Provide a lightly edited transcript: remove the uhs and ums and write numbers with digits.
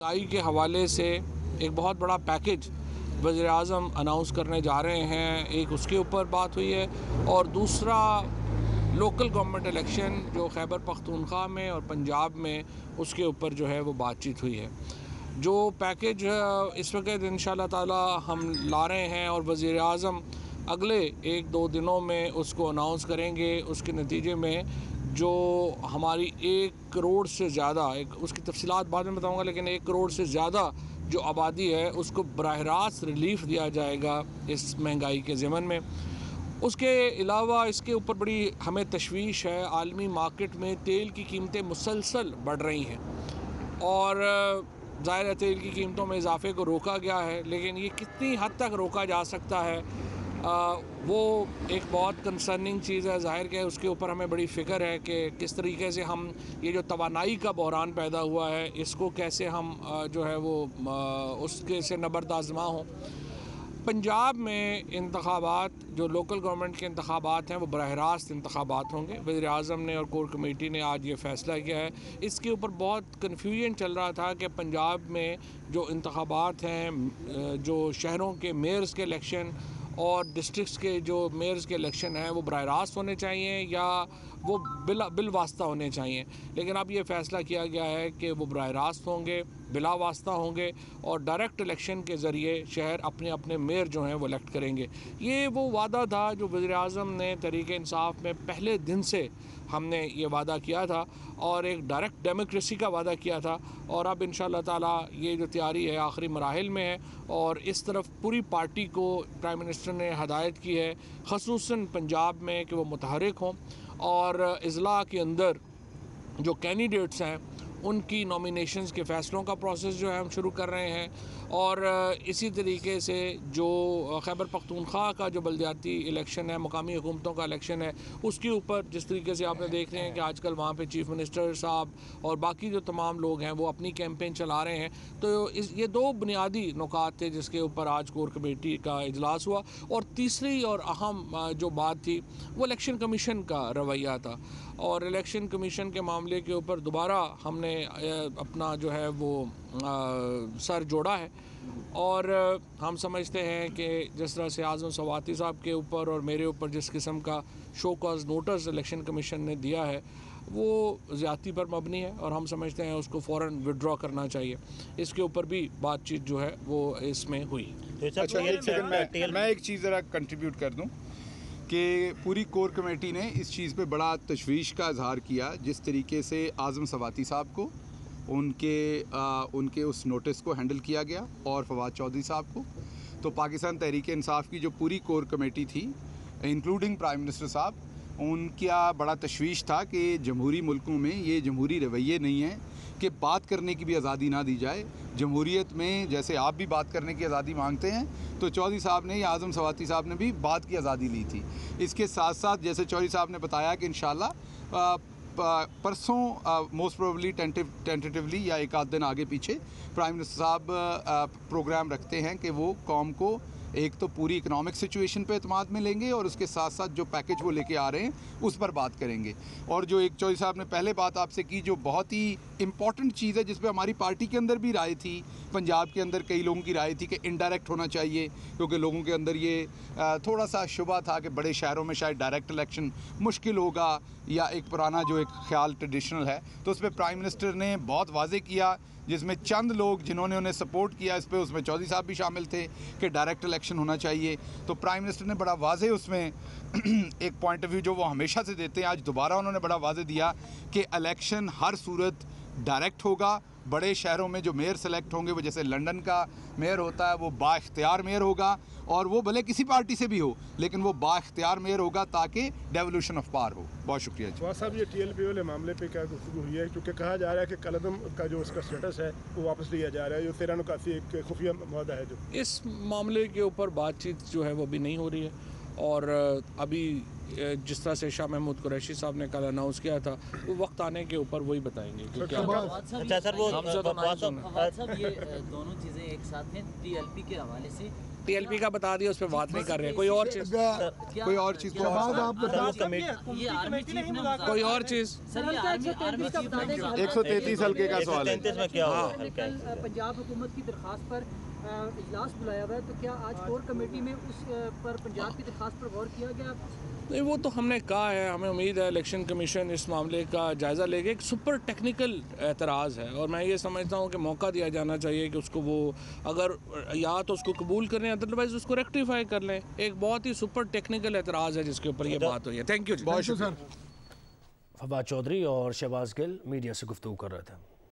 महंगाई के हवाले से एक बहुत बड़ा पैकेज वज़ीर-ए-आज़म अनाउंस करने जा रहे हैं, एक उसके ऊपर बात हुई है और दूसरा लोकल गवर्नमेंट इलेक्शन जो खैबर पख्तूनख्वा में और पंजाब में उसके ऊपर जो है वो बातचीत हुई है। जो पैकेज इस वक्त इंशाअल्लाह ताला हम ला रहे हैं और वज़ीर-ए-आज़म अगले 1-2 दिनों में उसको अनाउंस करेंगे। उसके नतीजे में जो हमारी 1 करोड़ से ज़्यादा, एक उसकी तफसीलात बाद में बताऊंगा, लेकिन 1 करोड़ से ज़्यादा जो आबादी है उसको बराह रास्त रिलीफ दिया जाएगा इस महंगाई के ज़मन में। उसके अलावा इसके ऊपर बड़ी हमें तशवीश है, आलमी मार्केट में तेल की कीमतें मुसलसल बढ़ रही हैं और ज़ाहिर है तेल की कीमतों में इजाफे को रोका गया है, लेकिन ये कितनी हद तक रोका जा सकता है वो एक बहुत कंसर्निंग चीज़ है। ज़ाहिर है उसके ऊपर हमें बड़ी फ़िक्र है कि किस तरीके से हम ये जो तवानाई का बहरान पैदा हुआ है इसको कैसे हम जो है वो उसके से नबरदाज़मा हों। पंजाब में इंतखाबात जो लोकल गवर्नमेंट के इंतखाबात हैं वो बराह रास्त इंतखाबात होंगे। वज़ीर-ए-आज़म ने और कोर कमेटी ने आज ये फ़ैसला किया है। इसके ऊपर बहुत कन्फ्यूजन चल रहा था कि पंजाब में जो इंतखाबात हैं, जो शहरों के मेयर्स के इलेक्शन और डिस्ट्रिक्ट्स के जो मेयर्स के इलेक्शन हैं वो बराह रास्त होने चाहिए या वो बिल वास्ता होने चाहिए, लेकिन अब ये फ़ैसला किया गया है कि वो बराह रास्त होंगे, बिला वास्ता होंगे और डायरेक्ट इलेक्शन के ज़रिए शहर अपने अपने मेयर जो हैं वो इलेक्ट करेंगे। ये वो वादा था जो वज़ीर-ए-आज़म ने तहरीक इंसाफ में पहले दिन से हमने ये वादा किया था और एक डायरेक्ट डेमोक्रेसी का वादा किया था और अब इंशाअल्लाह ताला ये जो तैयारी है आखिरी मराहिल में है और इस तरफ पूरी पार्टी को प्राइम मिनिस्टर ने हदायत की है, ख़ुसूसन पंजाब में, कि वो मुतहरिक हों और इज़्ला के अंदर जो कैंडिडेट्स हैं उनकी नॉमिनेशंस के फ़ैसलों का प्रोसेस जो है हम शुरू कर रहे हैं और इसी तरीके से जो खैबर पख्तूनख्वा का जो बल्दियाती इलेक्शन है, मुकामी हुकूमतों का इलेक्शन है, उसके ऊपर जिस तरीके से आपने देख रहे हैं कि आजकल वहाँ पे चीफ़ मिनिस्टर साहब और बाकी जो तमाम लोग हैं वो अपनी कैंपेन चला रहे हैं। तो ये 2 बुनियादी नुकात थे जिसके ऊपर आज कोर कमेटी का इजलास हुआ और तीसरी और अहम जो बात थी वो इलेक्शन कमीशन का रवैया था और इलेक्शन कमीशन के मामले के ऊपर दोबारा हमने अपना जो है वो सर जोड़ा है और हम समझते हैं कि जिस तरह से आज़म सवाती साहब के ऊपर और मेरे ऊपर जिस किस्म का show cause notice election commission ने दिया है वो ज़्यादती पर मबनी है और हम समझते हैं उसको फ़ौरन विड्रॉ करना चाहिए। इसके ऊपर भी बातचीत जो है वो इसमें हुई। अच्छा, मैं एक चीज़ ज़रा कंट्रीब्यूट कर दूँ कि पूरी कोर कमेटी ने इस चीज़ पे बड़ा तशवीश का इजहार किया जिस तरीके से आज़म सवाती साहब को उनके उस नोटिस को हैंडल किया गया और फवाद चौधरी साहब को। तो पाकिस्तान तहरीक इंसाफ की जो पूरी कोर कमेटी थी इंक्लूडिंग प्राइम मिनिस्टर साहब, उनका बड़ा तशवीश था कि जमहूरी मुल्कों में ये जमहूरी रवैये नहीं है कि बात करने की भी आज़ादी ना दी जाए। जमहूरियत में जैसे आप भी बात करने की आज़ादी मांगते हैं तो चौधरी साहब ने या आज़म सवाती साहब ने भी बात की आज़ादी ली थी। इसके साथ साथ जैसे चौधरी साहब ने बताया कि इंशाल्लाह परसों मोस्ट प्रोबेबली टेंटेटिवली या एक आध दिन आगे पीछे प्राइम मिनिस्टर साहब प्रोग्राम रखते हैं कि वो कौम को एक तो पूरी इकनॉमिक सिचुएशन पे एतमाद में लेंगे और उसके साथ साथ जो पैकेज वो लेके आ रहे हैं उस पर बात करेंगे। और जो एक चौधरी साहब ने पहले बात आपसे की जो बहुत ही इम्पॉर्टेंट चीज़ है जिस पे हमारी पार्टी के अंदर भी राय थी, पंजाब के अंदर कई लोगों की राय थी कि इनडायरेक्ट होना चाहिए क्योंकि लोगों के अंदर ये थोड़ा सा शुबा था कि बड़े शहरों में शायद डायरेक्ट इलेक्शन मुश्किल होगा या एक पुराना जो एक ख्याल ट्रेडिशनल है। तो उस पर प्राइम मिनिस्टर ने बहुत वाजे किया जिसमें चंद लोग जिन्होंने उन्हें सपोर्ट किया इस पर, उसमें चौधरी साहब भी शामिल थे कि डायरेक्ट इलेक्शन होना चाहिए। तो प्राइम मिनिस्टर ने बड़ा वाजे उसमें एक पॉइंट ऑफ व्यू जो वो हमेशा से देते हैं, आज दोबारा उन्होंने बड़ा वाजे दिया कि इलेक्शन हर सूरत डायरेक्ट होगा। बड़े शहरों में जो मेयर सेलेक्ट होंगे वो जैसे लंदन का मेयर होता है वो बाइख्तियार मेयर होगा और वो भले किसी पार्टी से भी हो लेकिन वो बाइख्तियार मेयर होगा ताकि डेवोल्यूशन ऑफ पावर हो। बहुत शुक्रिया जी। फवाद साहब, ये TLP वाले मामले पे क्या गुफ्तगू हुई है? क्योंकि कहा जा रहा है कि कलदम का जो उसका स्टेटस है वो वापस लिया जा रहा है, जो 13 काफ़ी एक खुफिया मामला है। जो इस मामले के ऊपर बातचीत जो है वो भी नहीं हो रही है और अभी जिस तरह से शाह महमूद कुरैशी साहब ने कल अनाउंस किया था वो वक्त आने के ऊपर वही बताएंगे कि क्या। अच्छा सर, वो ये दोनों चीज़ें एक साथ हैं। TLP के हवाले से TLP का बता दिया, उस पर बात नहीं कर रहे हैं। कोई और चीज़, कोई और चीज़ कोई और चीज़। 133 हल्के का सवाल है। पंजाब हुकूमत की दरख्वास्त पर इजलास बुलाया हुआ है, तो क्या आज कोर कमेटी में उस पर पंजाब की दरख्वास्त पर गौर किया गया? नहीं, वो तो हमने कहा है, हमें उम्मीद है इलेक्शन कमीशन इस मामले का जायज़ा लेगा। एक सुपर टेक्निकल एतराज़ है और मैं ये समझता हूँ कि मौका दिया जाना चाहिए कि उसको वो अगर या तो उसको कबूल करें, अदरवाइज़ उसको रेक्टिफाई कर लें। एक बहुत ही सुपर टेक्निकल एतराज़ है जिसके ऊपर ये बात हुई है। थैंक यू जी। बहुत शुक्रिया। फवाद चौधरी और शहबाज गिल मीडिया से गुफ्तगू कर रहे थे।